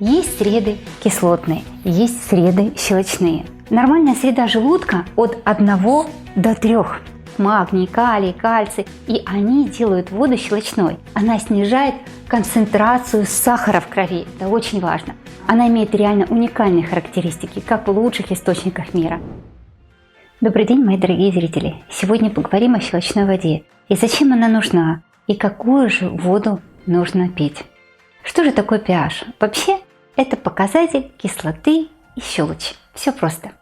Есть среды кислотные, есть среды щелочные. Нормальная среда желудка от 1 до 3. Магний, калий, кальций, и они делают воду щелочной. Она снижает концентрацию сахара в крови, это очень важно. Она имеет реально уникальные характеристики, как в лучших источниках мира. Добрый день, мои дорогие зрители! Сегодня поговорим о щелочной воде и зачем она нужна, и какую же воду нужно пить. Что же такое pH? Вообще, это показатель кислоты и щелочи. Все просто.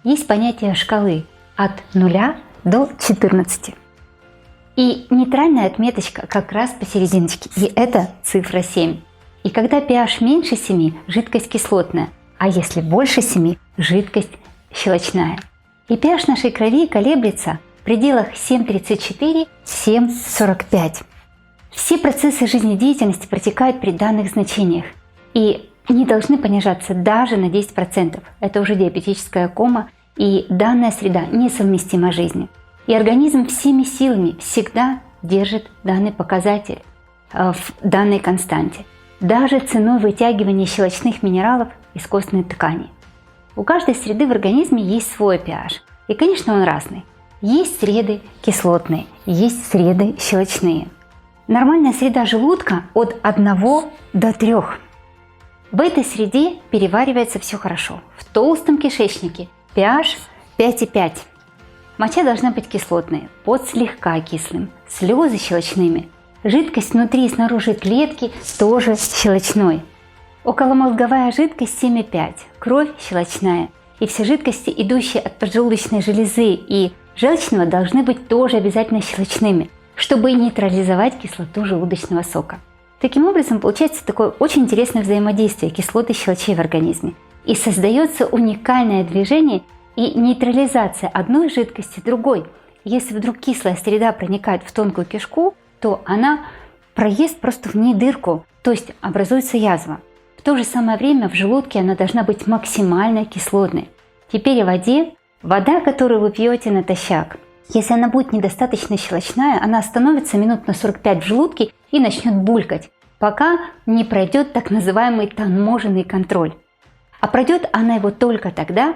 Есть понятие шкалы от 0 до 14. И нейтральная отметочка как раз посерединочке, и это цифра 7. И когда pH меньше 7, жидкость кислотная, а если больше 7, жидкость щелочная. И pH нашей крови колеблется в пределах 7,34-7,45. Все процессы жизнедеятельности протекают при данных значениях и не должны понижаться даже на 10%. Это уже диабетическая кома, и данная среда несовместима с жизнью. И организм всеми силами всегда держит данный показатель в данной константе, даже ценой вытягивания щелочных минералов из костной ткани. У каждой среды в организме есть свой pH, и, конечно, он разный. Есть среды кислотные, есть среды щелочные. Нормальная среда желудка от 1 до 3. В этой среде переваривается все хорошо. В толстом кишечнике pH 5,5. Моча должна быть кислотной, пот слегка кислым, слезы щелочными, жидкость внутри и снаружи клетки тоже щелочной. Околомозговая жидкость 7,5, кровь щелочная, и все жидкости, идущие от поджелудочной железы и желчного, должны быть тоже обязательно щелочными, чтобы нейтрализовать кислоту желудочного сока. Таким образом, получается такое очень интересное взаимодействие кислот и щелочей в организме. И создается уникальное движение и нейтрализация одной жидкости другой. Если вдруг кислая среда проникает в тонкую кишку, то она проест просто в ней дырку, то есть образуется язва. В то же самое время в желудке она должна быть максимально кислотной. Теперь о воде. Вода, которую вы пьете натощак. Если она будет недостаточно щелочная, она остановится минут на 45 в желудке и начнет булькать, пока не пройдет так называемый таможенный контроль. А пройдет она его только тогда,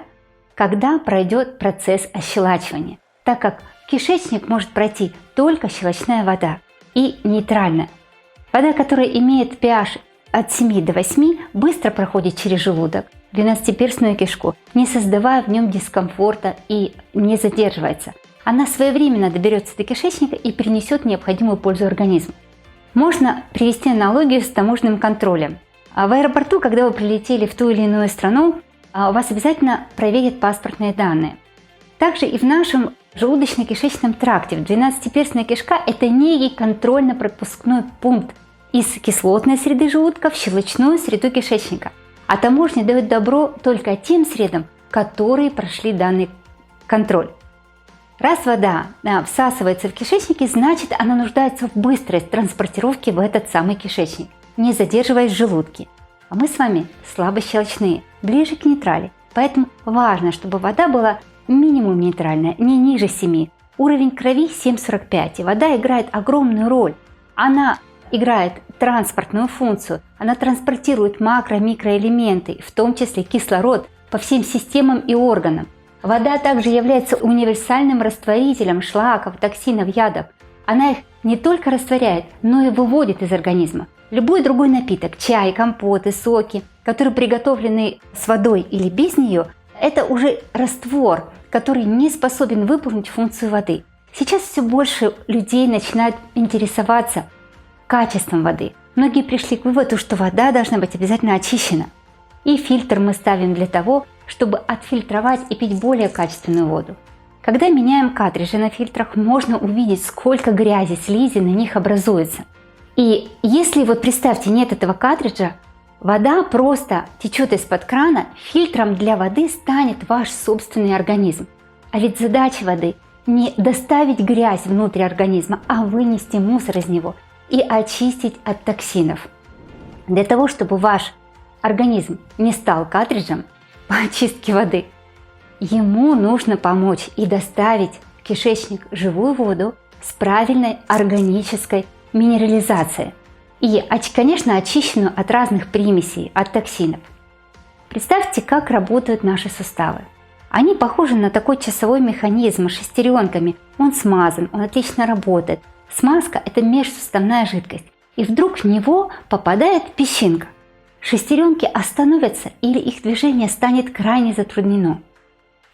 когда пройдет процесс ощелачивания, так как в кишечник может пройти только щелочная вода и нейтральная. Вода, которая имеет pH от 7 до 8, быстро проходит через желудок, 12-перстную кишку, не создавая в нем дискомфорта и не задерживается. Она своевременно доберется до кишечника и принесет необходимую пользу организму. Можно привести аналогию с таможенным контролем. В аэропорту, когда вы прилетели в ту или иную страну, у вас обязательно проверят паспортные данные. Также и в нашем желудочно-кишечном тракте 12-перстная кишка – это некий контрольно-пропускной пункт из кислотной среды желудка в щелочную среду кишечника. А таможня дает добро только тем средам, которые прошли данный контроль. Раз вода всасывается в кишечнике, значит, она нуждается в быстрой транспортировке в этот самый кишечник, не задерживаясь в желудке. А мы с вами слабощелочные, ближе к нейтрали. Поэтому важно, чтобы вода была минимум нейтральная, не ниже 7. Уровень крови 7,45. И вода играет огромную роль. Она играет транспортную функцию. Она транспортирует макро-микроэлементы, в том числе кислород, по всем системам и органам. Вода также является универсальным растворителем шлаков, токсинов, ядов. Она их не только растворяет, но и выводит из организма. Любой другой напиток, чай, компоты, соки, которые приготовлены с водой или без нее, это уже раствор, который не способен выполнить функцию воды. Сейчас все больше людей начинают интересоваться качеством воды. Многие пришли к выводу, что вода должна быть обязательно очищена. И фильтр мы ставим для того, чтобы отфильтровать и пить более качественную воду. Когда меняем картриджи на фильтрах, можно увидеть, сколько грязи, слизи на них образуется. И если вот представьте, нет этого картриджа, вода просто течет из-под крана, фильтром для воды станет ваш собственный организм. А ведь задача воды не доставить грязь внутрь организма, а вынести мусор из него и очистить от токсинов. Для того, чтобы ваш организм не стал картриджем по очистке воды, ему нужно помочь и доставить в кишечник живую воду с правильной органической минерализацией. И, конечно, очищенную от разных примесей, от токсинов. Представьте, как работают наши суставы. Они похожи на такой часовой механизм с шестеренками. Он смазан, он отлично работает. Смазка – это межсуставная жидкость. И вдруг в него попадает песчинка. Шестеренки остановятся или их движение станет крайне затруднено.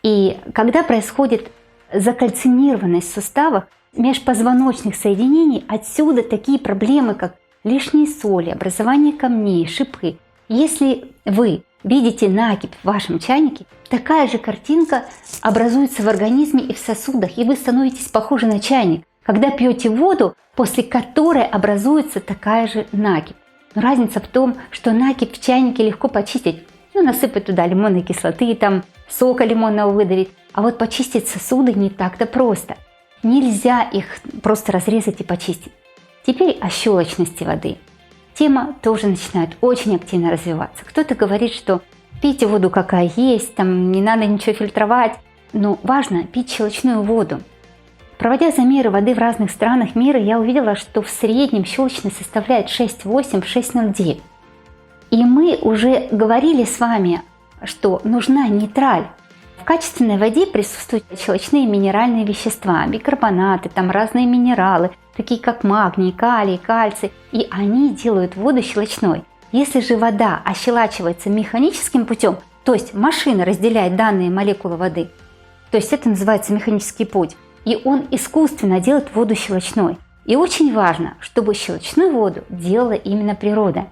И когда происходит закальцинированность в суставах, межпозвоночных соединений, отсюда такие проблемы, как лишние соли, образование камней, шипы. Если вы видите накипь в вашем чайнике, такая же картинка образуется в организме и в сосудах, и вы становитесь похожи на чайник, когда пьете воду, после которой образуется такая же накипь. Но разница в том, что накипь в чайнике легко почистить, насыпать туда лимонной кислоты, там сока лимонного выдавить, а вот почистить сосуды не так-то просто. Нельзя их просто разрезать и почистить. Теперь о щелочности воды. Тема тоже начинает очень активно развиваться. Кто-то говорит, что пейте воду какая есть, там не надо ничего фильтровать, но важно пить щелочную воду. Проводя замеры воды в разных странах мира, я увидела, что в среднем щелочность составляет 6,8 в 6,09. И мы уже говорили с вами, что нужна нейтраль. В качественной воде присутствуют щелочные минеральные вещества, бикарбонаты, там разные минералы, такие как магний, калий, кальций, и они делают воду щелочной. Если же вода ощелачивается механическим путем, то есть машина разделяет данные молекулы воды, то есть это называется механический путь, и он искусственно делает воду щелочной. И очень важно, чтобы щелочную воду делала именно природа.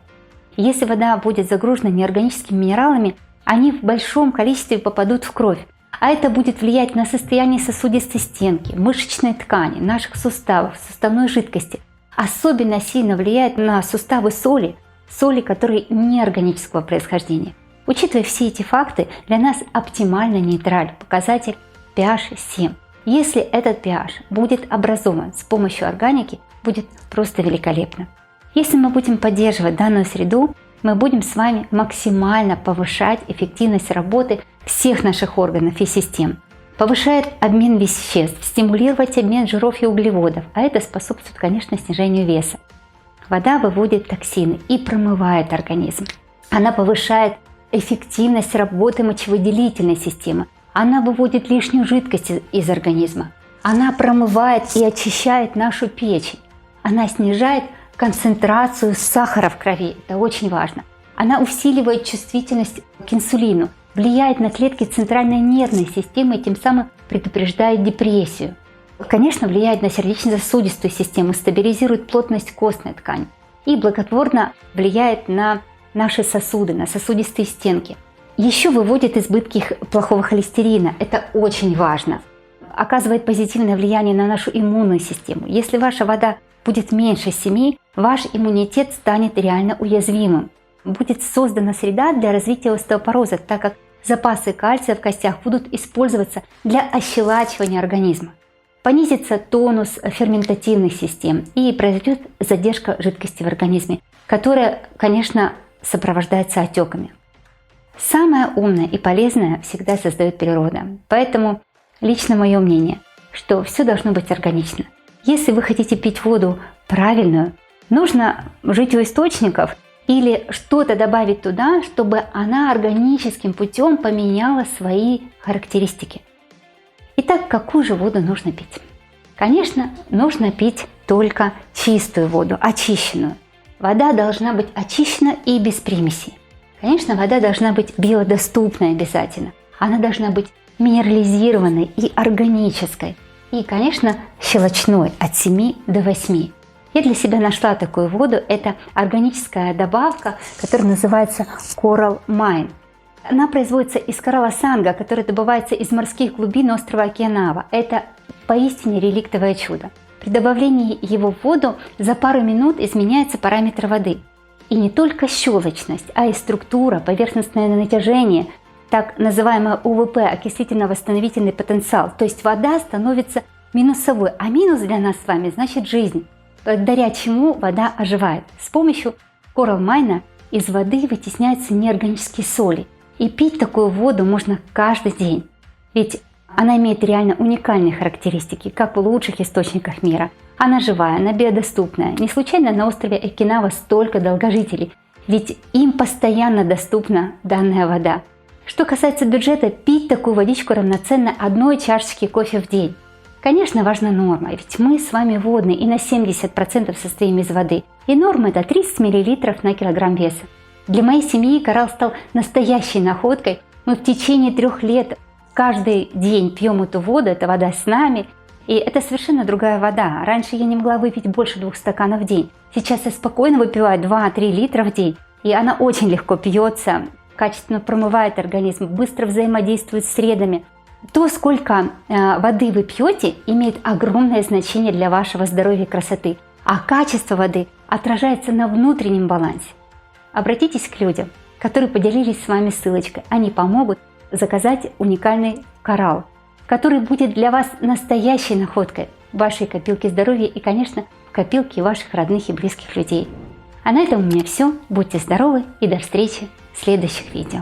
Если вода будет загружена неорганическими минералами, они в большом количестве попадут в кровь, а это будет влиять на состояние сосудистой стенки, мышечной ткани, наших суставов, суставной жидкости. Особенно сильно влияет на суставы соли, которые неорганического происхождения. Учитывая все эти факты, для нас оптимальный нейтраль, показатель pH 7. Если этот pH будет образован с помощью органики, будет просто великолепно. Если мы будем поддерживать данную среду, мы будем с вами максимально повышать эффективность работы всех наших органов и систем. Повышает обмен веществ, стимулировать обмен жиров и углеводов, а это способствует, конечно, снижению веса. Вода выводит токсины и промывает организм. Она повышает эффективность работы мочевыделительной системы. Она выводит лишнюю жидкость из организма. Она промывает и очищает нашу печень. Она снижает концентрацию сахара в крови. Это очень важно. Она усиливает чувствительность к инсулину, влияет на клетки центральной нервной системы и тем самым предупреждает депрессию. Конечно, влияет на сердечно-сосудистую систему, стабилизирует плотность костной ткани и благотворно влияет на наши сосуды, на сосудистые стенки. Еще выводит избытки плохого холестерина. Это очень важно. Оказывает позитивное влияние на нашу иммунную систему. Если ваша вода будет меньше 7, ваш иммунитет станет реально уязвимым. Будет создана среда для развития остеопороза, так как запасы кальция в костях будут использоваться для ощелачивания организма. Понизится тонус ферментативных систем и произойдет задержка жидкости в организме, которая, конечно, сопровождается отеками. Самое умное и полезное всегда создает природа. Поэтому лично мое мнение, что все должно быть органично. Если вы хотите пить воду правильную, нужно жить у источников или что-то добавить туда, чтобы она органическим путем поменяла свои характеристики. Итак, какую же воду нужно пить? Конечно, нужно пить только чистую воду, очищенную. Вода должна быть очищена и без примесей. Конечно, вода должна быть биодоступной обязательно. Она должна быть минерализированной и органической. И, конечно, щелочной от 7 до 8. Я для себя нашла такую воду. Это органическая добавка, которая называется Coral Mine. Она производится из коралла санго, который добывается из морских глубин острова Окинава. Это поистине реликтовое чудо. При добавлении его в воду за пару минут изменяются параметры воды. И не только щелочность, а и структура, поверхностное натяжение, так называемый УВП, окислительно-восстановительный потенциал. То есть вода становится минусовой, а минус для нас с вами значит жизнь, благодаря чему вода оживает. С помощью Coral Mine из воды вытесняются неорганические соли. И пить такую воду можно каждый день. Ведь Она имеет реально уникальные характеристики, как в лучших источниках мира. Она живая, она биодоступная. Не случайно на острове Окинава столько долгожителей, ведь им постоянно доступна данная вода. Что касается бюджета, пить такую водичку равноценно одной чашечке кофе в день. Конечно, важна норма, ведь мы с вами водные и на 70% состоим из воды. И норма это 30 мл на килограмм веса. Для моей семьи коралл стал настоящей находкой. Мы в течение 3 лет каждый день пьем эту воду, эта вода с нами. И это совершенно другая вода. Раньше я не могла выпить больше 2 стаканов в день. Сейчас я спокойно выпиваю 2-3 литра в день. И она очень легко пьется, качественно промывает организм, быстро взаимодействует с средами. То, сколько воды вы пьете, имеет огромное значение для вашего здоровья и красоты. А качество воды отражается на внутреннем балансе. Обратитесь к людям, которые поделились с вами ссылочкой. Они помогут заказать уникальный коралл, который будет для вас настоящей находкой в вашей копилке здоровья и, конечно, в копилке ваших родных и близких людей. А на этом у меня все. Будьте здоровы и до встречи в следующих видео.